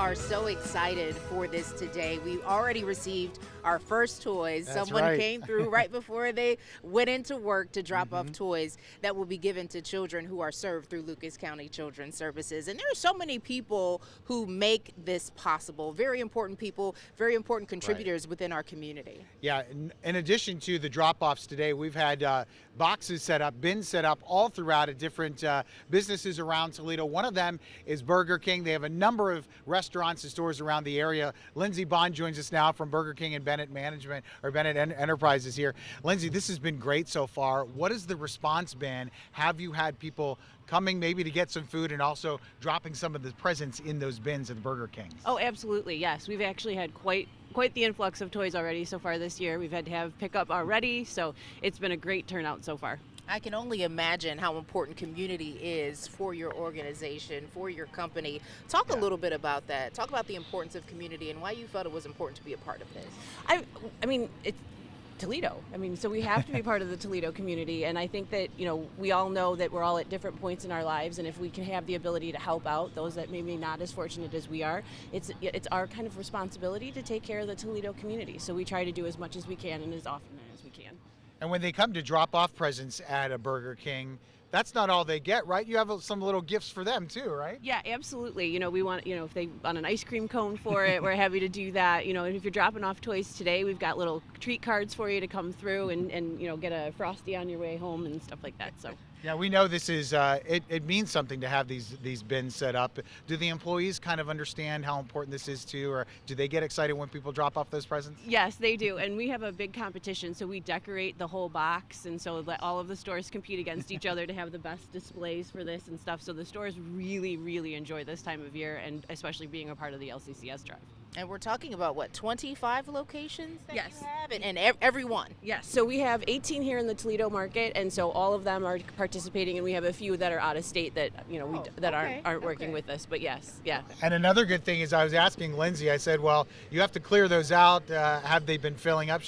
are so excited for this today. We already received our first toys. That's Someone right. came through right before they went into work to drop off toys that will be given to children who are served through Lucas County Children's Services. And there are so many people who make this possible. Very important people, very important contributors within our community. Yeah, in addition to the drop-offs today, we've had boxes set up, bins set up all throughout at different businesses around Toledo. One of them is Burger King. They have a number of restaurants and stores around the area. Lindsay Bond joins us now from Burger King and Bennett Management, or Bennett Enterprises here. Lindsay, this has been great so far. What has the response been? Have you had people coming maybe to get some food and also dropping some of the presents in those bins at the Burger King? Oh, absolutely, yes. We've actually had quite the influx of toys already so far this year. We've had to have pickup already, so it's been a great turnout so far. I can only imagine how important community is for your organization, for your company. Talk a little bit about that. Talk about the importance of community and why you felt it was important to be a part of this. I mean, it's Toledo. I mean, so we have to be part of the Toledo community, and I think that, you know, we all know that we're all at different points in our lives, and if we can have the ability to help out those that maybe not as fortunate as we are, it's our kind of responsibility to take care of the Toledo community. So we try to do as much as we can and as often as we can. And when they come to drop off presents at a Burger King, that's not all they get, right? You have some little gifts for them too, right? Yeah, absolutely. You know, we want, you know, if they want an ice cream cone for it, we're happy to do that. You know, and if you're dropping off toys today, we've got little treat cards for you to come through and you know, get a Frosty on your way home and stuff like that. So. Yeah, we know this is, it means something to have these bins set up. Do the employees kind of understand how important this is too, or do they get excited when people drop off those presents? Yes, they do. And we have a big competition, so we decorate the whole box, and so that all of the stores compete against each other to have the best displays for this and stuff. So the stores really, really enjoy this time of year, and especially being a part of the LCCS drive. And we're talking about, what, 25 locations that Yes. you have? And every one. Yes, so we have 18 here in the Toledo market, and so all of them are participating, and we have a few that are out of state that, you know, that aren't working with us. But yes, yeah. And another good thing is I was asking Lindsay, I said, well, you have to clear those out. Have they been filling up?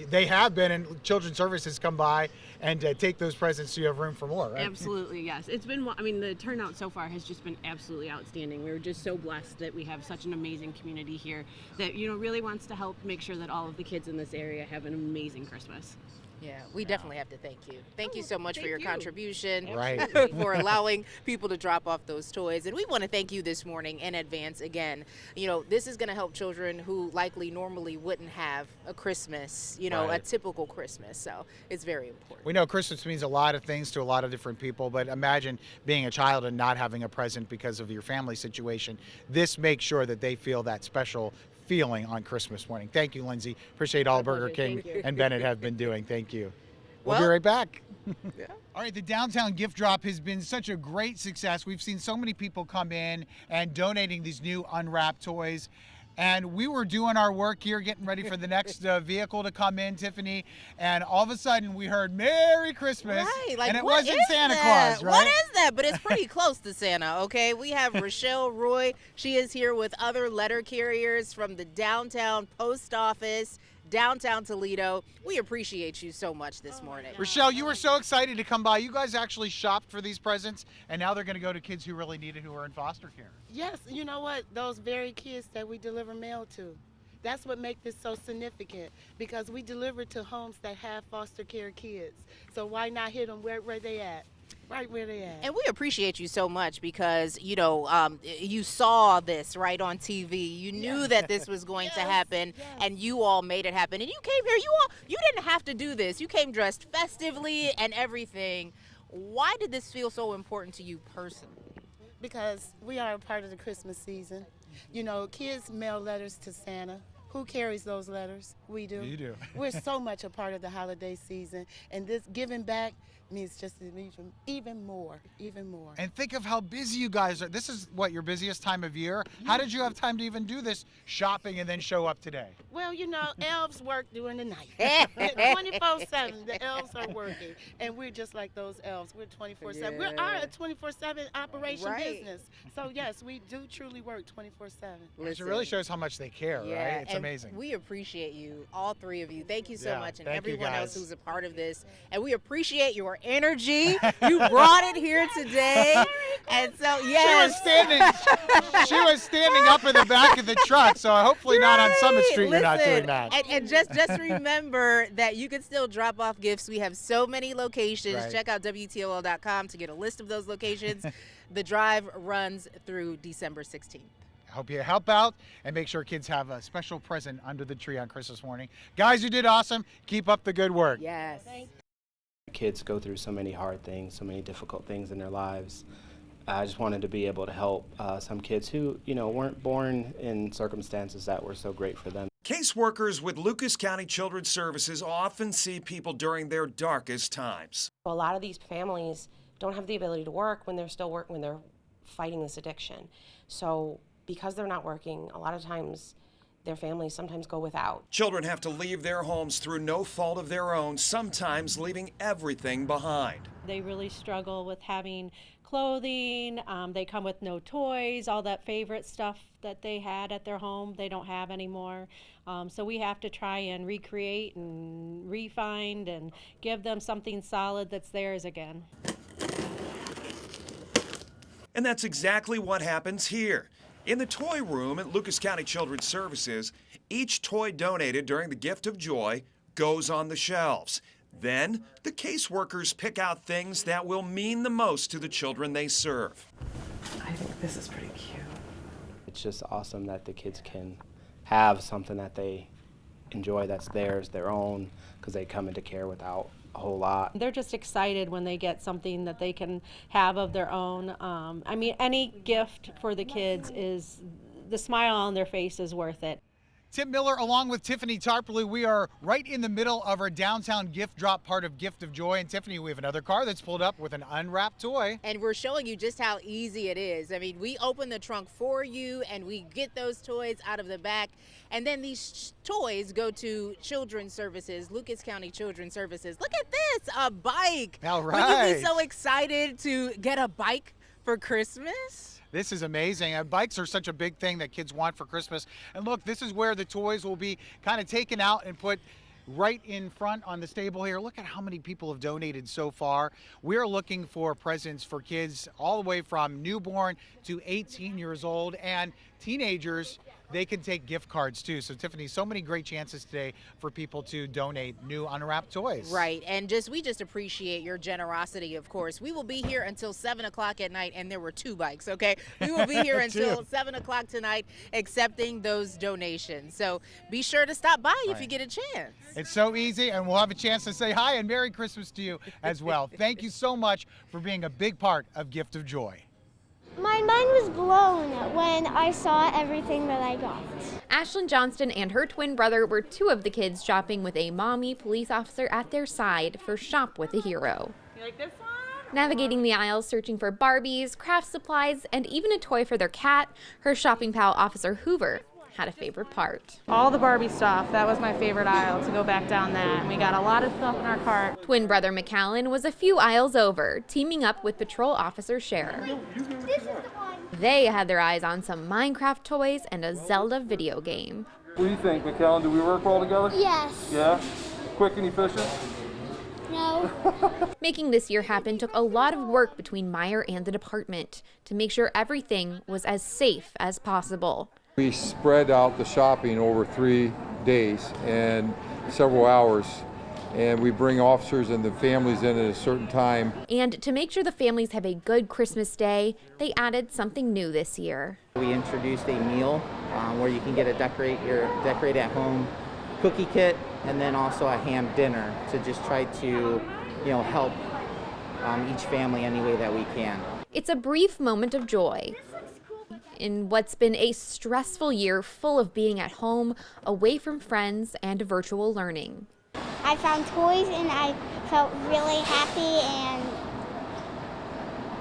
They have been, and Children's Services come by and take those presents so you have room for more, right? Absolutely, yes. It's been, I mean, the turnout so far has just been absolutely outstanding. We're just so blessed that we have such an amazing community here that, you know, really wants to help make sure that all of the kids in this area have an amazing Christmas. Yeah, we definitely have to thank you. Thank you so much for your contribution, Right. for allowing people to drop off those toys. And we want to thank you this morning in advance again. You know, this is going to help children who likely normally wouldn't have a Christmas, you know, a Right. typical Christmas. So it's very important. We know Christmas means a lot of things to a lot of different people, but imagine being a child and not having a present because of your family situation. This makes sure that they feel that special feeling on Christmas morning. Thank you, Lindsay. Appreciate all Burger pleasure. King Thank you. and Bennett have been doing. Thank you. We'll be Well- right back. All right, the downtown gift drop has been such a great success. We've seen so many people come in and donating these new unwrapped toys. And we were doing our work here, getting ready for the next vehicle to come in, Tiffany, and all of a sudden we heard "Merry Christmas," Right, like, and it what wasn't is Santa that? Claus, right? What is that? But it's pretty close to Santa, okay? We have Rochelle Roy. She is here with other letter carriers from the downtown post office, downtown Toledo. We appreciate you so much this morning. Rochelle, you were so excited to come by. You guys actually shopped for these presents, and now they're going to go to kids who really need it, who are in foster care. Yes, you know what? Those very kids that we deliver mail to. That's what makes this so significant, because we deliver to homes that have foster care kids. So why not hit them where they at? Right where they at. And we appreciate you so much because, you know, you saw this right on TV. You knew that this was going to happen, and you all made it happen. And you came here. You didn't have to do this. You came dressed festively and everything. Why did this feel so important to you personally? Because we are a part of the Christmas season. You know, kids mail letters to Santa. Who carries those letters? We do. You do. We're so much a part of the holiday season, and this giving back means just even more. And think of how busy you guys are. This is, what, your busiest time of year? How did you have time to even do this shopping and then show up today? Well, you know, elves work during the night. 24/7, the elves are working, and we're just like those elves. We're 24/7. We are a 24/7 operation business. So yes, we do truly work 24/7. It really shows how much they care, Yeah, right? It's and amazing. We appreciate you, all three of you. Thank you so Yeah, much, and thank you, everyone else guys. who's a part of this. And we appreciate your energy. You brought it here today. And so, yes. She was standing up in the back of the truck, so hopefully not on Summit Street you're not Listen, doing that. And just remember that you can still drop off gifts. We have so many locations. Right. Check out WTOL.com to get a list of those locations. The drive runs through December 16th. I hope you help out and make sure kids have a special present under the tree on Christmas morning. Guys, you did awesome. Keep up the good work. Yes. Kids go through so many hard things, so many difficult things in their lives. I just wanted to be able to help some kids who, weren't born in circumstances that were so great for them. Caseworkers with Lucas County Children's Services often see people during their darkest times. A lot of these families don't have the ability to work when they're still working, when they're fighting this addiction. So because they're not working, a lot of times their families sometimes go without. Children have to leave their homes through no fault of their own, sometimes leaving everything behind. They really struggle with having clothing. They come with no toys, all that favorite stuff that they had at their home, they don't have anymore. So we have to try and recreate and re-find and give them something solid that's theirs again. And that's exactly what happens here. In the toy room at Lucas County Children's Services, each toy donated during the Gift of Joy goes on the shelves. Then, the caseworkers pick out things that will mean the most to the children they serve. I think this is pretty cute. It's just awesome that the kids can have something that they enjoy that's theirs, their own, because they come into care without a whole lot. They're just excited when they get something that they can have of their own. I mean, any gift for the kids is, the smile on their face is worth it. Tim Miller, along with Tiffany Tarpley, we are right in the middle of our downtown gift drop part of Gift of Joy. And Tiffany, we have another car that's pulled up with an unwrapped toy. And we're showing you just how easy it is. I mean, we open the trunk for you and we get those toys out of the back. And then these toys go to Children's Services, Lucas County Children's Services. Look at this, a bike. All Would you right. be so excited to get a bike for Christmas? This is amazing. Bikes are such a big thing that kids want for Christmas. And look, this is where the toys will be kind of taken out and put right in front on the stable here. Look at how many people have donated so far. We're looking for presents for kids all the way from newborn to 18 years old, and teenagers, they can take gift cards too. So Tiffany, so many great chances today for people to donate new unwrapped toys. Right, and we just appreciate your generosity, of course. We will be here until 7 o'clock at night, and there were 2 bikes, okay? We will be here until 7 o'clock tonight accepting those donations. So be sure to stop by if you get a chance. It's so easy, and we'll have a chance to say hi and Merry Christmas to you as well. Thank you so much for being a big part of Gift of Joy. My mind was blown when I saw everything that I got. Ashlyn Johnston and her twin brother were 2 of the kids shopping with a mommy police officer at their side for Shop with a Hero. You like this one? Navigating the aisles, searching for Barbies, craft supplies, and even a toy for their cat, her shopping pal Officer Hoover had a favorite part. All the Barbie stuff, that was my favorite aisle, to go back down that. And we got a lot of stuff in our cart. Twin brother McAllen was a few aisles over, teaming up with Patrol Officer Scherer. This is the one. They had their eyes on some Minecraft toys and a Zelda video game. What do you think, McAllen? Do we work well together? Yes. Yeah? Quick and efficient? No. Making this year happen took a lot of work between Meyer and the department to make sure everything was as safe as possible. We spread out the shopping over 3 days and several hours, and we bring officers and the families in at a certain time. And to make sure the families have a good Christmas day, they added something new this year. We introduced a meal where you can get a decorate at home cookie kit, and then also a ham dinner to just try to, help each family any way that we can. It's a brief moment of joy in what's been a stressful year full of being at home, away from friends, and virtual learning. I found toys and I felt really happy and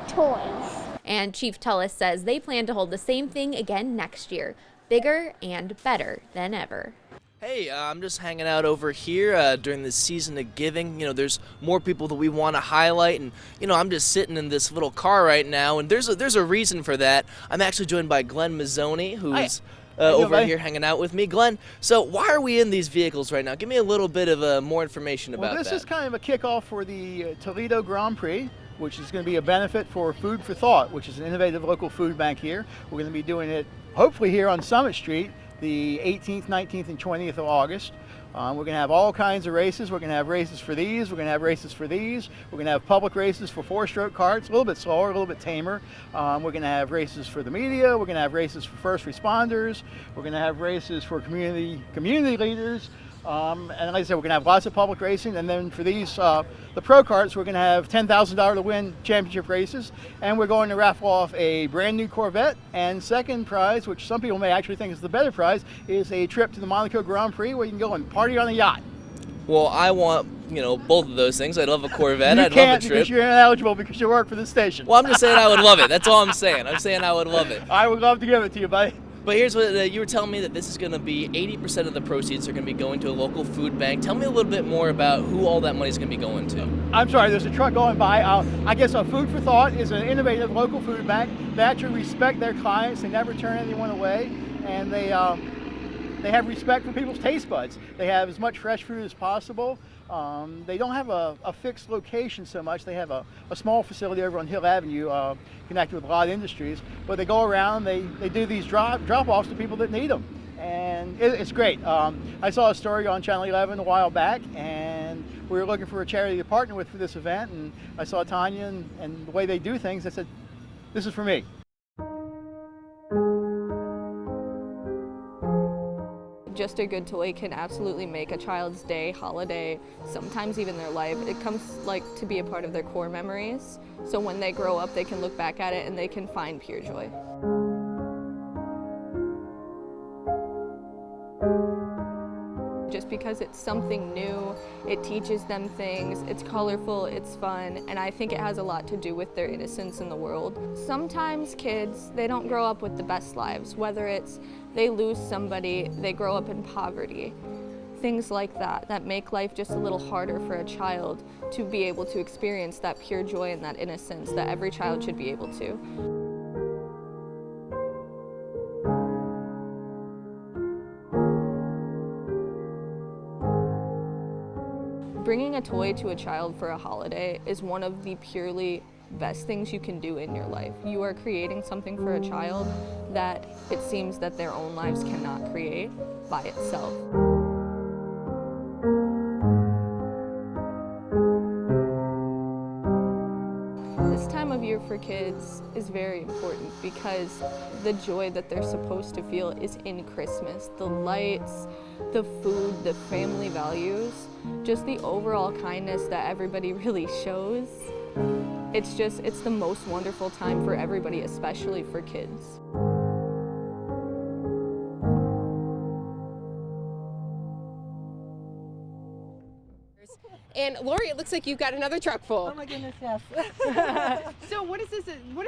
toys. And Chief Tullis says they plan to hold the same thing again next year, bigger and better than ever. Hey, I'm just hanging out over here during the season of giving. There's more people that we want to highlight, and I'm just sitting in this little car right now, and there's a reason for that. I'm actually joined by Glenn Mazzoni, who's over here hanging out with me. Glenn, so why are we in these vehicles right now? Give me a little bit of more information about that. Well, this is kind of a kickoff for the Toledo Grand Prix, which is going to be a benefit for Food for Thought, which is an innovative local food bank here. We're going to be doing it hopefully here on Summit Street the 18th, 19th, and 20th of August. We're going to have all kinds of races. We're going to have races for these. We're going to have races for these. We're going to have public races for 4-stroke carts, a little bit slower, a little bit tamer. We're going to have races for the media. We're going to have races for first responders. We're going to have races for community leaders. And like I said, we're going to have lots of public racing. And then for these, the pro carts, we're going to have $10,000 to win championship races. And we're going to raffle off a brand new Corvette. And second prize, which some people may actually think is the better prize, is a trip to the Monaco Grand Prix where you can go and party on a yacht. Well, I want, both of those things. I'd love a Corvette. You I'd can't love a trip. because you're ineligible because you work for the station. Well, I'm just saying I would love it. That's all I'm saying. I'm saying I would love it. I would love to give it to you, buddy. But here's what you were telling me, that this is going to be 80% of the proceeds are going to be going to a local food bank. Tell me a little bit more about who all that money is going to be going to. I'm sorry, there's a truck going by. I guess Food for Thought is an innovative local food bank. They actually respect their clients. They never turn anyone away, and they have respect for people's taste buds. They have as much fresh food as possible. They don't have a fixed location so much. They have a small facility over on Hill Avenue connected with a lot of industries, but they go around, they do these drop-offs to people that need them. And it's great. I saw a story on Channel 11 a while back, and we were looking for a charity to partner with for this event, and I saw Tanya and the way they do things. I said, this is for me. Just a good toy can absolutely make a child's day, holiday, sometimes even their life. It comes to be a part of their core memories. So when they grow up, they can look back at it and they can find pure joy. Just because it's something new, it teaches them things, it's colorful, it's fun, and I think it has a lot to do with their innocence in the world. Sometimes kids, they don't grow up with the best lives, whether it's they lose somebody, they grow up in poverty. Things like that make life just a little harder for a child to be able to experience that pure joy and that innocence that every child should be able to. Bringing a toy to a child for a holiday is one of the purely best things you can do in your life. You are creating something for a child that it seems that their own lives cannot create by itself. This time of year for kids is very important because the joy that they're supposed to feel is in Christmas. The lights, the food, the family values, just the overall kindness that everybody really shows. It's the most wonderful time for everybody, especially for kids. And Lori, it looks like you've got another truck full. Oh my goodness, yes. So what is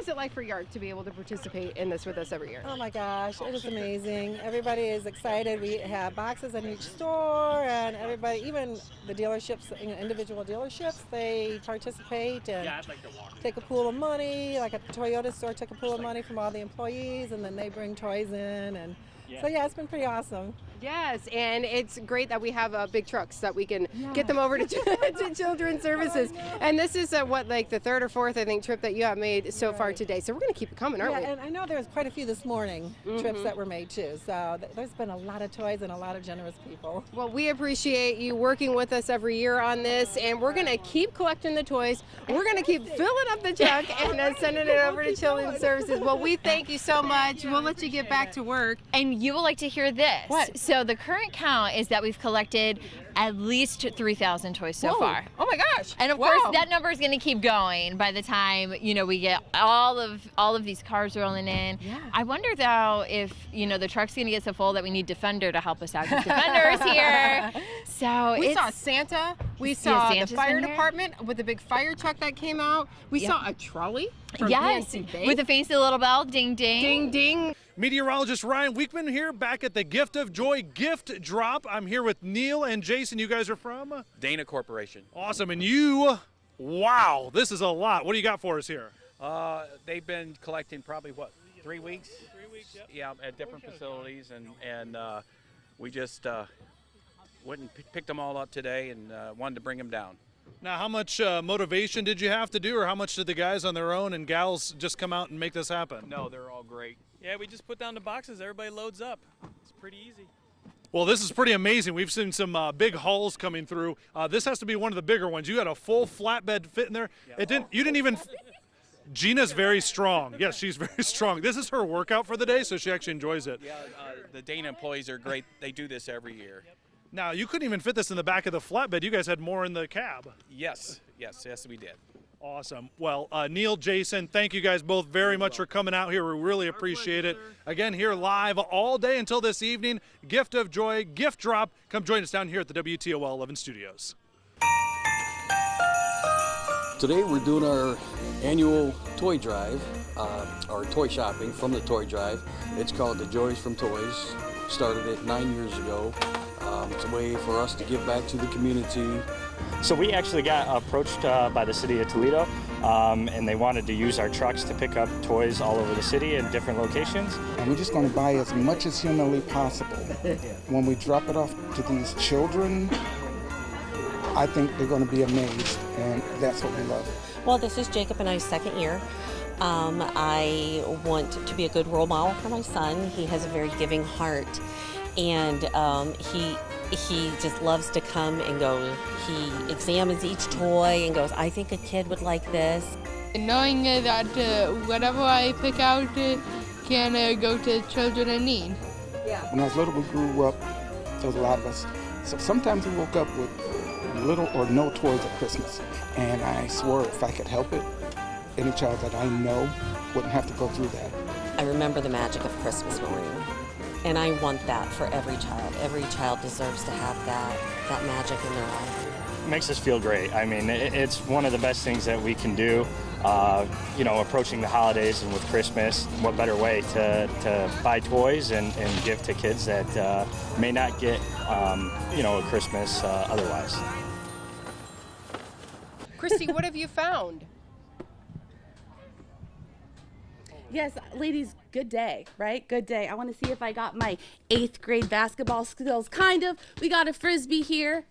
it like for Yard to be able to participate in this with us every year? Oh my gosh, it is amazing. Everybody is excited. We have boxes in each store, and everybody, even the dealerships, individual dealerships, they participate and take a pool of money. Like at the Toyota store, took a pool of money from all the employees, and then they bring toys in. And so yeah, it's been pretty awesome. Yes, and it's great that we have big trucks that we can get them over to Children's Services. And this is the third or fourth, I think, trip that you have made so far today. So we're going to keep it coming, aren't we? And I know there's quite a few this morning trips that were made too. So there's been a lot of toys and a lot of generous people. Well, we appreciate you working with us every year on this, and we're going to keep collecting the toys. We're going to keep filling up the truck and sending it over to Children's Services. Well, we thank you so much. We'll let you get back to work. And you will like to hear this. What? So the current count is that we've collected at least 3,000 toys so far. Oh my gosh. And of course that number is going to keep going by the time, we get all of these cars rolling in. Yeah. I wonder though if, the truck's going to get so full that we need Defender to help us out. Because Defender's here. So we saw Santa. We saw Santa's the fire in here. department with the big fire truck that came out. We saw a trolley from yes, PNC Bank. with a fancy little bell, ding ding. Ding ding. Meteorologist Ryan Weekman here, back at the Gift of Joy gift drop. I'm here with Neil and Jason. You guys are from? Dana Corporation. Awesome. And you, wow, this is a lot. What do you got for us here? They've been collecting probably, 3 weeks. 3 weeks, yep. Yeah, at different facilities, and we just went and picked them all up today and wanted to bring them down. Now, how much motivation did you have to do, or how much did the guys on their own and gals just come out and make this happen? No, they're all great. Yeah, we just put down the boxes. Everybody loads up. It's pretty easy. Well, this is pretty amazing. We've seen some big hauls coming through. This has to be one of the bigger ones. You had a full flatbed fit in there. Yeah. You didn't even. Gina's very strong. Yes, she's very strong. This is her workout for the day, so she actually enjoys it. Yeah, the Dana employees are great. They do this every year. Now, you couldn't even fit this in the back of the flatbed. You guys had more in the cab. Yes, we did. Awesome. Well, Neil, Jason, thank you guys both very much for coming out here. We really appreciate it. Again, here live all day until this evening. Gift of Joy, gift drop. Come join us down here at the WTOL 11 studios. Today we're doing our annual toy drive, our toy shopping from the toy drive. It's called the Joys from Toys. Started it 9 years ago. It's a way for us to give back to the community. So we actually got approached by the city of Toledo, and they wanted to use our trucks to pick up toys all over the city in different locations. And we're just going to buy as much as humanly possible. When we drop it off to these children, I think they're going to be amazed, and that's what we love. Well, this is Jacob and I's second year. I want to be a good role model for my son. He has a very giving heart, and he just loves to come and go. He examines each toy and goes, I think a kid would like this. Knowing that whatever I pick out can go to children in need. When I was little, we grew up, there was a lot of us. So sometimes we woke up with little or no toys at Christmas. And I swore if I could help it, any child that I know wouldn't have to go through that. I remember the magic of Christmas morning. And I want that for every child. Every child deserves to have that magic in their life. It makes us feel great. I mean, it's one of the best things that we can do. Approaching the holidays and with Christmas, what better way to buy toys and give to kids that may not get, a Christmas otherwise. Christy, what have you found? Yes, ladies, good day, right? Good day. I want to see if I got my 8th grade basketball skills. Kind of. We got a Frisbee here.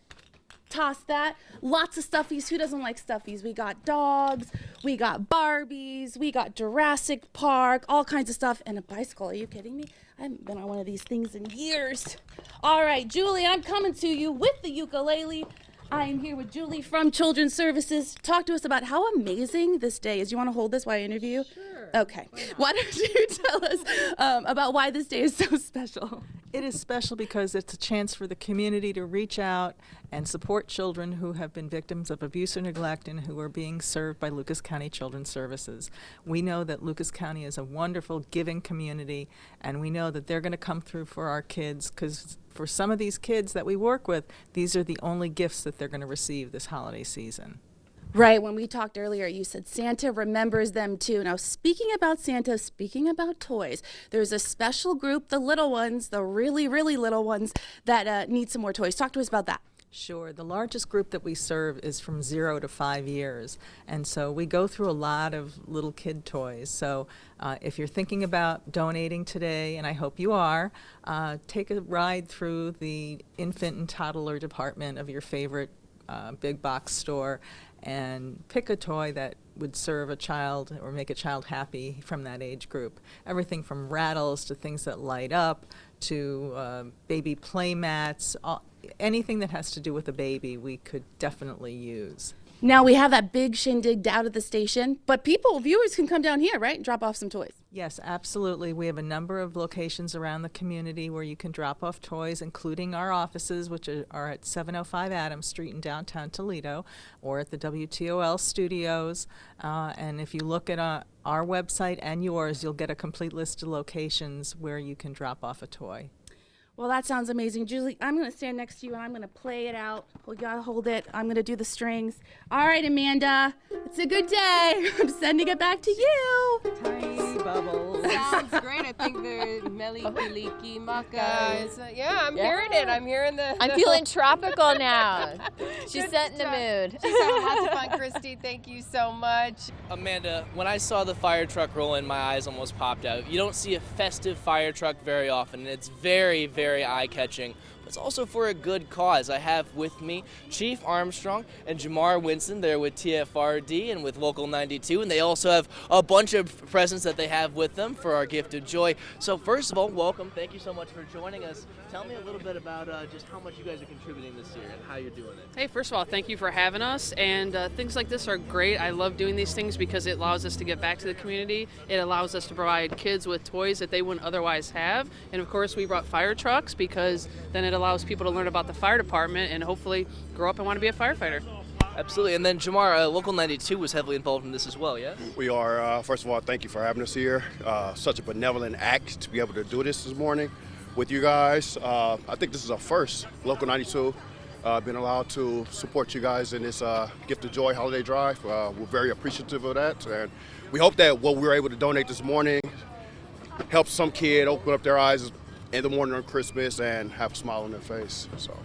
Toss that. Lots of stuffies. Who doesn't like stuffies? We got dogs. We got Barbies. We got Jurassic Park. All kinds of stuff. And a bicycle. Are you kidding me? I haven't been on one of these things in years. All right, Julie, I'm coming to you with the ukulele. I am here with Julie from Children's Services. Talk to us about how amazing this day is. You want to hold this while I interview? Sure. Okay. Why don't you tell us about why this day is so special? It is special because it's a chance for the community to reach out and support children who have been victims of abuse or neglect and who are being served by Lucas County Children's Services. We know that Lucas County is a wonderful, giving community, and we know that they're going to come through for our kids because for some of these kids that we work with, these are the only gifts that they're going to receive this holiday season. Right, when we talked earlier, you said Santa remembers them too. Now, speaking about Santa, speaking about toys, there's a special group, the little ones, the really, really little ones, that need some more toys. Talk to us about that. Sure. The largest group that we serve is from 0 to 5 years. And so we go through a lot of little kid toys. So if you're thinking about donating today, and I hope you are, take a ride through the infant and toddler department of your favorite big box store and pick a toy that would serve a child or make a child happy from that age group. Everything from rattles to things that light up to baby play mats, anything that has to do with a baby we could definitely use. Now, we have that big shindig out at the station, but viewers can come down here, right, and drop off some toys. Yes, absolutely. We have a number of locations around the community where you can drop off toys, including our offices, which are at 705 Adams Street in downtown Toledo, or at the WTOL studios. And if you look at our website and yours, you'll get a complete list of locations where you can drop off a toy. Well, that sounds amazing. Julie, I'm going to stand next to you and I'm going to play it out. You got to hold it. I'm going to do the strings. All right, Amanda. It's a good day. I'm sending it back to you. Tiny bubbles. Sounds great. I think they're Meliki Maka. Yeah, I'm hearing it. I'm hearing the. I'm feeling tropical now. She's setting the mood. She's having lots of fun, Christy. Thank you so much. Amanda, when I saw the fire truck roll in, my eyes almost popped out. You don't see a festive fire truck very often, and it's very, very eye-catching. But it's also for a good cause. I have with me Chief Armstrong and Jamar Winston. They're with TFRD and with Local 92, and they also have a bunch of presents that they have with them for our Gift of Joy. So first of all, welcome. Thank you so much for joining us. Tell me a little bit about just how much you guys are contributing this year and how you're doing it. Hey, first of all, thank you for having us, and things like this are great. I love doing these things because it allows us to give back to the community. It allows us to provide kids with toys that they wouldn't otherwise have, and of course we brought fire trucks because then it allows people to learn about the fire department and hopefully grow up and want to be a firefighter. Absolutely, and then Jamar, Local 92 was heavily involved in this as well, yes? We are. First of all, thank you for having us here. Such a benevolent act to be able to do this morning with you guys. I think this is our first, Local 92, been allowed to support you guys in this Gift of Joy holiday drive. We're very appreciative of that, and we hope that what we were able to donate this morning helps some kid open up their eyes in the morning on Christmas and have a smile on their face. So.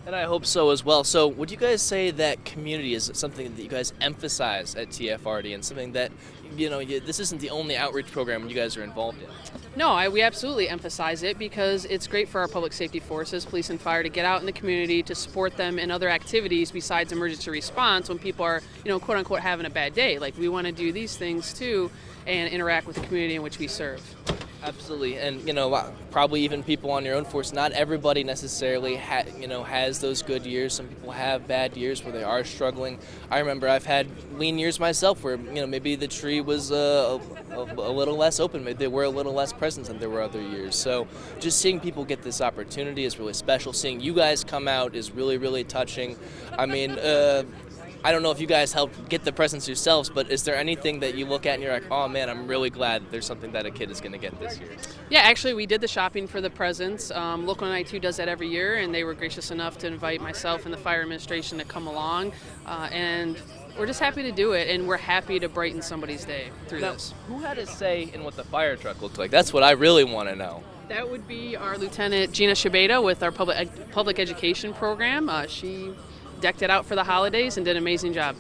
And I hope so as well. So would you guys say that community is something that you guys emphasize at TFRD and something that, this isn't the only outreach program you guys are involved in? No, we absolutely emphasize it because it's great for our public safety forces, police and fire, to get out in the community to support them in other activities besides emergency response when people are, quote unquote, having a bad day. Like, we want to do these things too and interact with the community in which we serve. Absolutely, and probably even people on your own force. Not everybody necessarily has those good years. Some people have bad years where they are struggling. I remember I've had lean years myself where maybe the tree was a little less open. Maybe there were a little less presents than there were other years. So just seeing people get this opportunity is really special. Seeing you guys come out is really, really touching. I mean. I don't know if you guys helped get the presents yourselves, but is there anything that you look at and you're like, oh man, I'm really glad there's something that a kid is going to get this year? Yeah, actually we did the shopping for the presents. Local 92 does that every year, and they were gracious enough to invite myself and the fire administration to come along, and we're just happy to do it, and we're happy to brighten somebody's day through this. Who had a say in what the fire truck looked like? That's what I really want to know. That would be our Lieutenant Gina Shabeda with our public education program. She decked it out for the holidays and did an amazing job.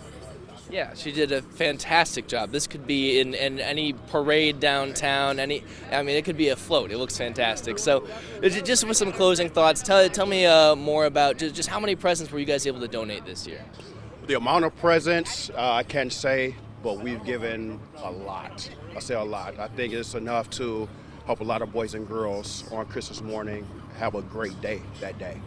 Yeah, she did a fantastic job. This could be in any parade downtown. It could be a float. It looks fantastic. So, just with some closing thoughts, tell me more about just how many presents were you guys able to donate this year? The amount of presents, I can't say, but we've given a lot. I say a lot. I think it's enough to help a lot of boys and girls on Christmas morning have a great day that day.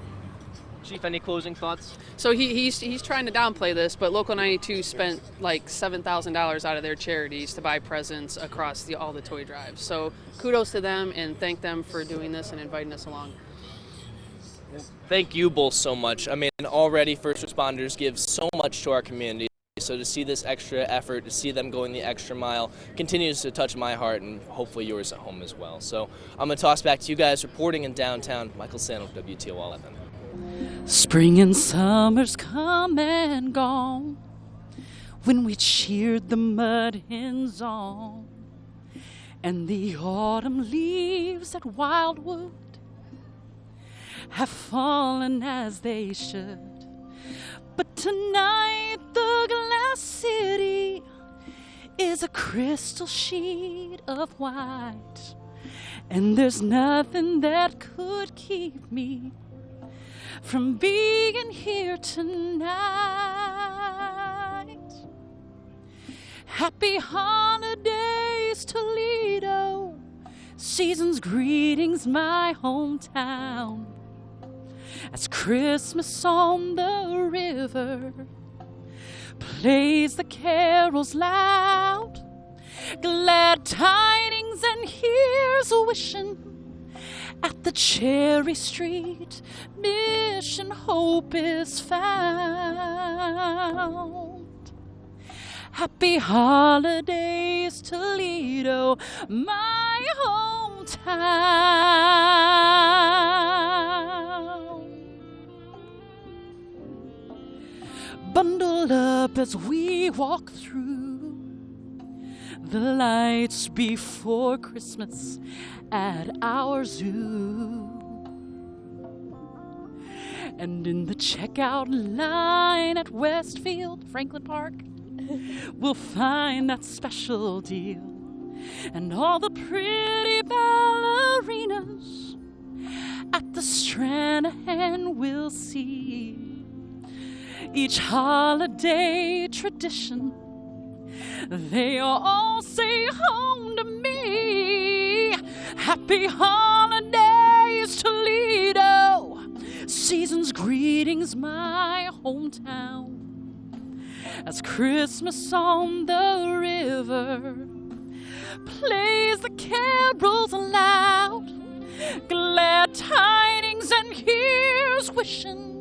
Chief, any closing thoughts? So he's trying to downplay this, but Local 92 spent like $7,000 out of their charities to buy presents across all the toy drives. So kudos to them and thank them for doing this and inviting us along. Thank you both so much. Already first responders give so much to our community. So to see this extra effort, to see them going the extra mile, continues to touch my heart and hopefully yours at home as well. So I'm going to toss back to you guys reporting in downtown. Michael Sandel, WTOL 11. Spring and summer's come and gone when we cheered the mud hens on, and the autumn leaves at Wildwood have fallen as they should. But tonight the glass city is a crystal sheet of white, and there's nothing that could keep me from being here tonight. Happy holidays, Toledo. Season's greetings, my hometown. As Christmas on the river plays the carols loud. Glad tidings, and here's wishing at the Cherry Street Mission hope is found. Happy holidays, Toledo, my hometown. up as we walk through the lights before Christmas at our zoo. And in the checkout line at Westfield Franklin Park, we'll find that special deal. And all the pretty ballerinas at the Stranahan we'll see. Each holiday tradition, they all say home to me. Happy holidays, Toledo. Season's greetings, my hometown. As Christmas on the river plays the carols aloud, glad tidings and here's wishing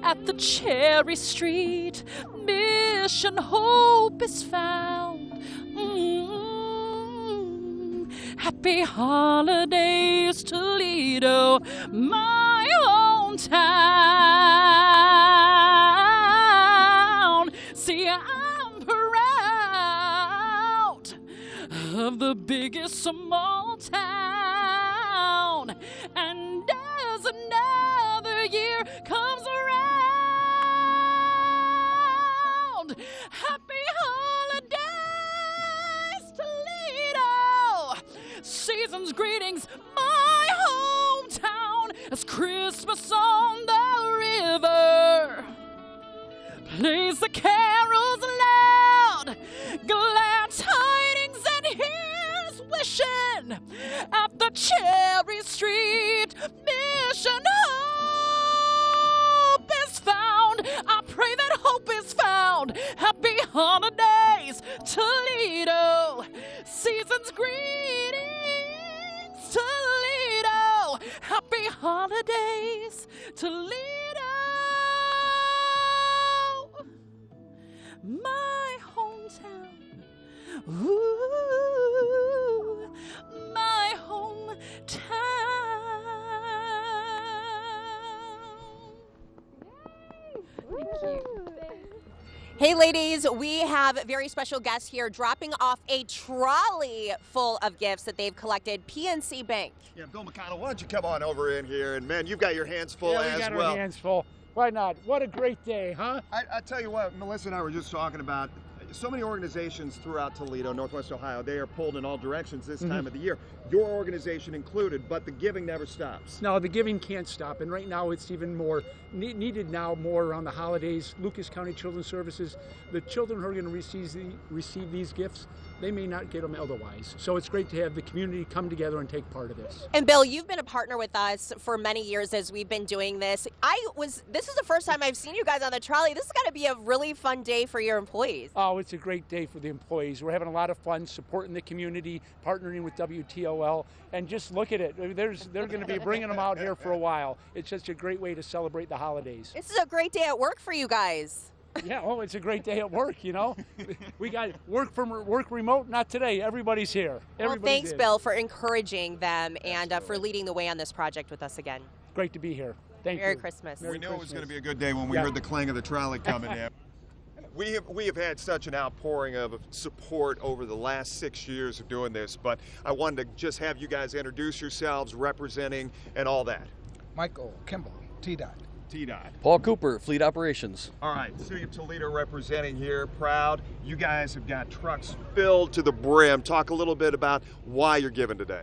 at the Cherry Street Mission hope is found. Happy holidays, Toledo, my hometown. See, I'm proud of the biggest small town. And as another year comes around, happy holidays, Toledo. Season's greetings, my hometown, as Christmas on the river plays the carols aloud, glad tidings and here's wishing at the Cherry Street Mission hope is found. I pray that hope is found. Happy holidays, Toledo. Season's greetings, Toledo. Happy holidays, Toledo. My hometown. Ooh, my hometown. Hey ladies, we have very special guests here dropping off a trolley full of gifts that they've collected. PNC Bank. Yeah, Bill McConnell, why don't you come on over in here? And man, you've got your hands full we as got well. Our hands full. Why not? What a great day, huh? I tell you what, Melissa and I were just talking about so many organizations throughout Toledo, Northwest Ohio. They are pulled in all directions this time of the year. Your organization included, but the giving never stops. No, the giving can't stop, and right now it's even more needed now more around the holidays. Lucas County Children's Services, the children who are going to receive these gifts, they may not get them otherwise. So it's great to have the community come together and take part of this. And Bill, you've been a partner with us for many years as we've been doing this. This is the first time I've seen you guys on the trolley. This has got to be a really fun day for your employees. Oh, it's a great day for the employees. We're having a lot of fun supporting the community, partnering with WTOL, and just look at it. They're going to be bringing them out here for a while. It's just a great way to celebrate the holidays. This is a great day at work for you guys. Yeah, oh, it's a great day at work, you know. We got work remote, not today. Everybody's here. Well, thanks, Bill, for encouraging them and for leading the way on this project with us again. Great to be here. Thank you. Merry Christmas. We knew it was going to be a good day when we heard the clang of the trolley coming in. We have had such an outpouring of support over the last 6 years of doing this, but I wanted to just have you guys introduce yourselves, representing, and all that. Michael Kimball, T-Dot. T-Dot. Paul Cooper, Fleet Operations. All right, City of Toledo representing here, proud. You guys have got trucks filled to the brim. Talk a little bit about why you're giving today.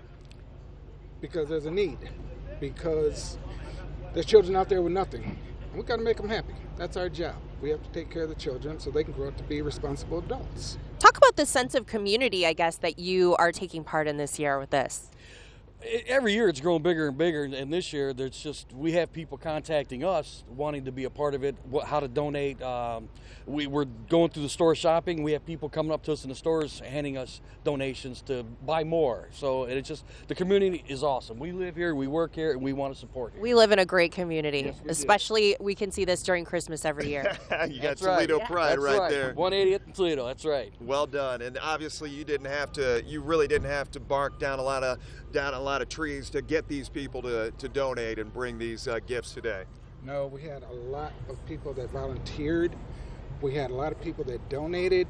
Because there's a need. Because there's children out there with nothing. And we got to make them happy. That's our job. We have to take care of the children so they can grow up to be responsible adults. Talk about the sense of community, I guess, that you are taking part in this year with this. Every year it's growing bigger and bigger, and this year we have people contacting us wanting to be a part of it, how to donate. We're going through the store shopping. We have people coming up to us in the stores handing us donations to buy more. So it's just, the community is awesome. We live here, we work here, and we want to support it. We live in a great community, yes, especially we can see this during Christmas every year. You got Toledo pride right there. 180th and Toledo, that's right. Well done. And obviously you really didn't have to bark down a lot of trees to get these people to donate and bring these gifts today. No, we had a lot of people that volunteered We had a lot of people that donated.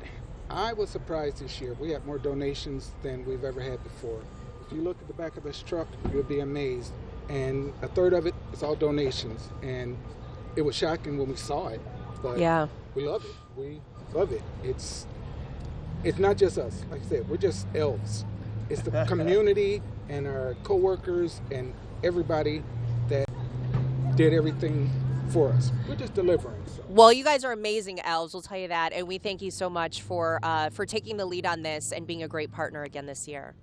I was surprised this year. We had more donations than we've ever had before. If you look at the back of this truck, you'll be amazed. And a third of it is all donations. And it was shocking when we saw it. But Yeah. we love it. We love it. It's not just us. Like I said, we're just elves. It's the community and our coworkers and everybody that did everything for us. We're just delivering. So. Well, you guys are amazing elves, we'll tell you that, and we thank you so much for taking the lead on this and being a great partner again this year.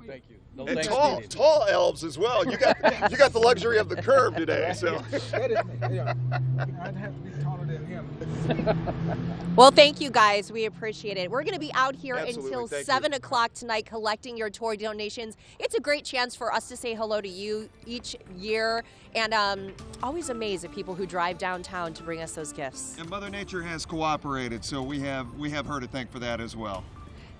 Thank you. And tall elves as well. You got the luxury of the curve today. So That is me. Yeah. I'd have to be taller than him. Well, thank you guys. We appreciate it. We're going to be out here Absolutely. until Thank 7 o'clock tonight collecting your toy donations. It's a great chance for us to say hello to you each year, and always amazed at people who drive downtown to bring us those gifts. And Mother Nature has cooperated, so we have her to thank for that as well.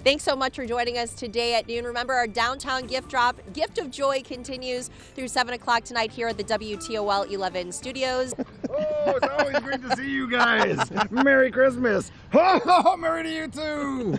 Thanks so much for joining us today at noon. Remember, our downtown gift drop, Gift of Joy, continues through 7 o'clock tonight here at the WTOL 11 studios. Oh, it's always great to see you guys. Merry Christmas. Oh, Merry to you too.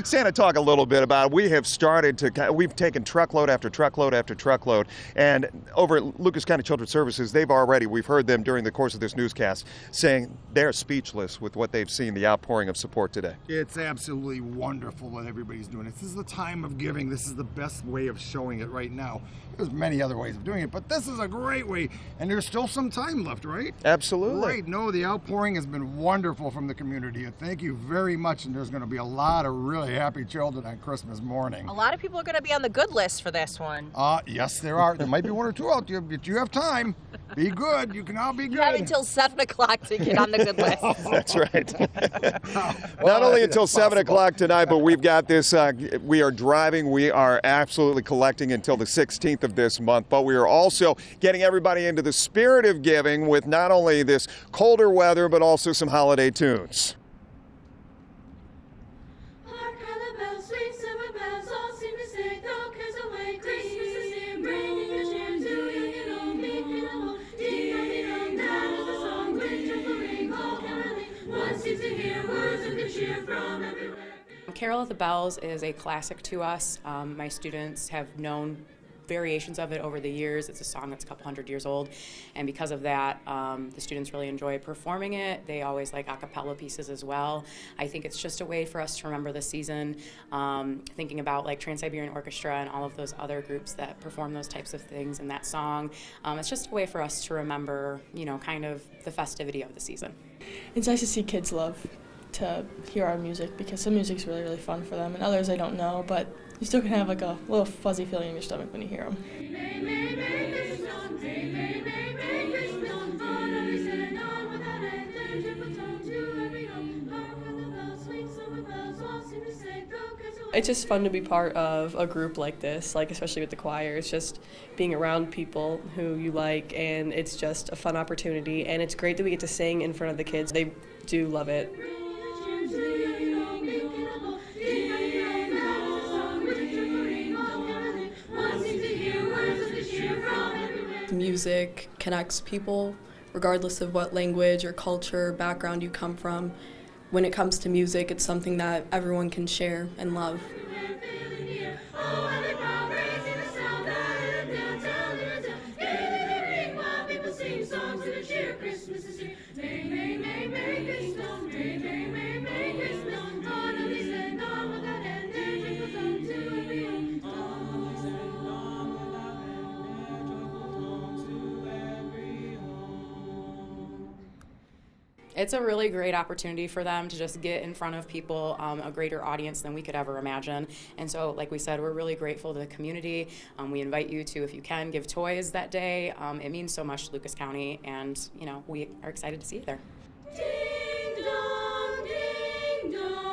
Santa, talk a little bit about, we've taken truckload after truckload after truckload, and over at Lucas County Children's Services, we've heard them during the course of this newscast saying they're speechless with what they've seen, the outpouring of support today. It's absolutely wonderful what everybody's doing. This is the time of giving. This is the best way of showing it right now. There's many other ways of doing it, but this is a great way, and there's still some time left, right? Absolutely. Right. No, the outpouring has been wonderful from the community. Thank you very much, and there's going to be a lot of really happy children on Christmas morning. A lot of people are going to be on the good list for this one. Yes, there are. There might be one or two out there, but you have time. Be good. You can all be good. You have until 7 o'clock to get on the good list. That's right. Not only until 7 o'clock tonight, but we've got this, we are driving, we are absolutely collecting until the 16th of this month, but we are also getting everybody into the spirit of giving with not only this colder weather, but also some holiday tunes. Carol of the Bells is a classic to us. My students have known variations of it over the years. It's a song that's a couple hundred years old, and because of that, the students really enjoy performing it. They always like a cappella pieces as well. I think it's just a way for us to remember the season, thinking about like Trans-Siberian Orchestra and all of those other groups that perform those types of things in that song. It's just a way for us to remember, kind of the festivity of the season. It's nice to see kids love to hear our music, because some music's really, really fun for them, and others I don't know, but you still can have like a little fuzzy feeling in your stomach when you hear them. It's just fun to be part of a group like this, like especially with the choir. It's just being around people who you like, and it's just a fun opportunity, and it's great that we get to sing in front of the kids. They do love it. Music connects people regardless of what language or culture or background you come from. When it comes to music, it's something that everyone can share and love. It's a really great opportunity for them to just get in front of people, a greater audience than we could ever imagine. And so, like we said, we're really grateful to the community. We invite you to, if you can, give toys that day. It means so much to Lucas County, and we are excited to see you there. Ding dong, ding dong.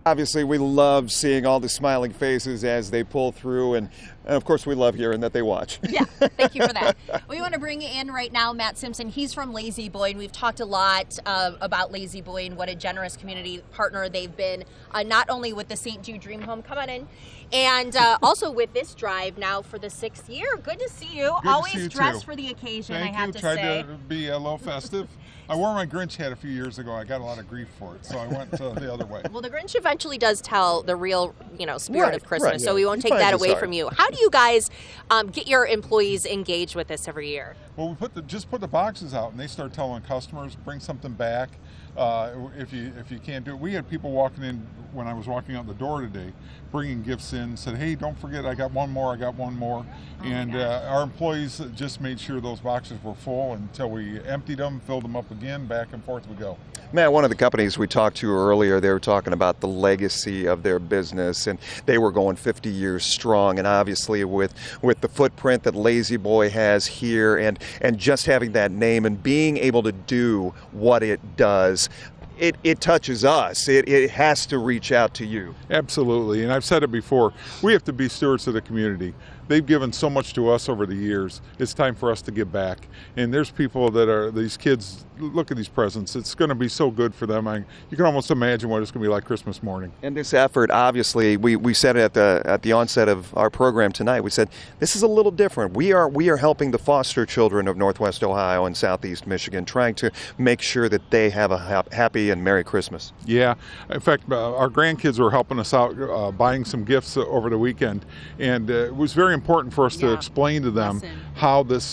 Obviously, we love seeing all the smiling faces as they pull through, and of course, we love hearing that they watch. Yeah, thank you for that. We want to bring in right now Matt Simpson. He's from Lazy Boy, and we've talked a lot about Lazy Boy and what a generous community partner they've been, not only with the St. Jude Dream Home, come on in, and also with this drive now for the 6th year. Good to see you. Good Always to see you dressed too. for the occasion, Thank I have you. to Tried say. to be a little festive. I wore my Grinch hat a few years ago. I got a lot of grief for it, so I went the other way. Well, the Grinch eventually does tell the real, spirit Right, of Christmas, right, so yeah. we won't He take that finds us away hard. from you. How do you guys get your employees engaged with this every year? Well, we just put the boxes out, and they start telling customers, bring something back. If you can't do it, we had people walking in when I was walking out the door today, bringing gifts in, said, "Hey, don't forget, I got one more. I got one more." And our employees just made sure those boxes were full until we emptied them, filled them up again, back and forth we go. Matt, one of the companies we talked to earlier, they were talking about the legacy of their business, and they were going 50 years strong. And obviously, with the footprint that Lazy Boy has here, and just having that name and being able to do what it does, it touches us. It has to reach out to you. Absolutely, and I've said it before, we have to be stewards of the community. They've given so much to us over the years. It's time for us to give back. And there's people that are, these kids, look at these presents. It's going to be so good for them. You can almost imagine what it's going to be like Christmas morning. And this effort, obviously, we said it at the onset of our program tonight. We said this is a little different. We are helping the foster children of Northwest Ohio and Southeast Michigan, trying to make sure that they have a happy and Merry Christmas. Yeah, in fact, our grandkids were helping us out buying some gifts over the weekend, and it was very important for us to explain to them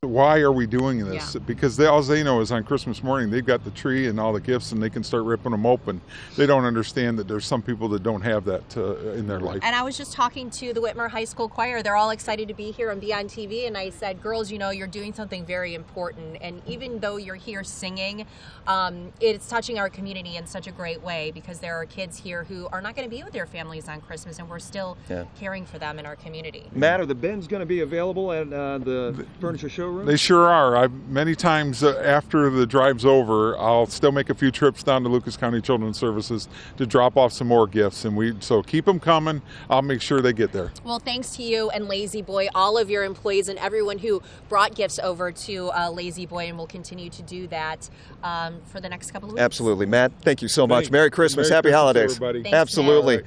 why are we doing this? Because all they know is on Christmas morning they've got the tree and all the gifts, and they can start ripping them open. They don't understand that there's some people that don't have that in their life. And I was just talking to the Whitmer High School Choir. They're all excited to be here and be on TV. And I said, girls, you're doing something very important. And even though you're here singing, it's touching our community in such a great way, because there are kids here who are not going to be with their families on Christmas, and we're still caring for them in our community. Matt, are the bins going to be available at the furniture showroom? They sure are. Many times after the drive's over, I'll still make a few trips down to Lucas County Children's Services to drop off some more gifts, and so keep them coming. I'll make sure they get there. Well, thanks to you and Lazy Boy, all of your employees and everyone who brought gifts over to Lazy Boy, and will continue to do that for the next couple of weeks. Absolutely. Matt, thank you so much. Thanks. Merry Christmas. Merry Happy Christmas, holidays. everybody. Thanks, Absolutely. Matt.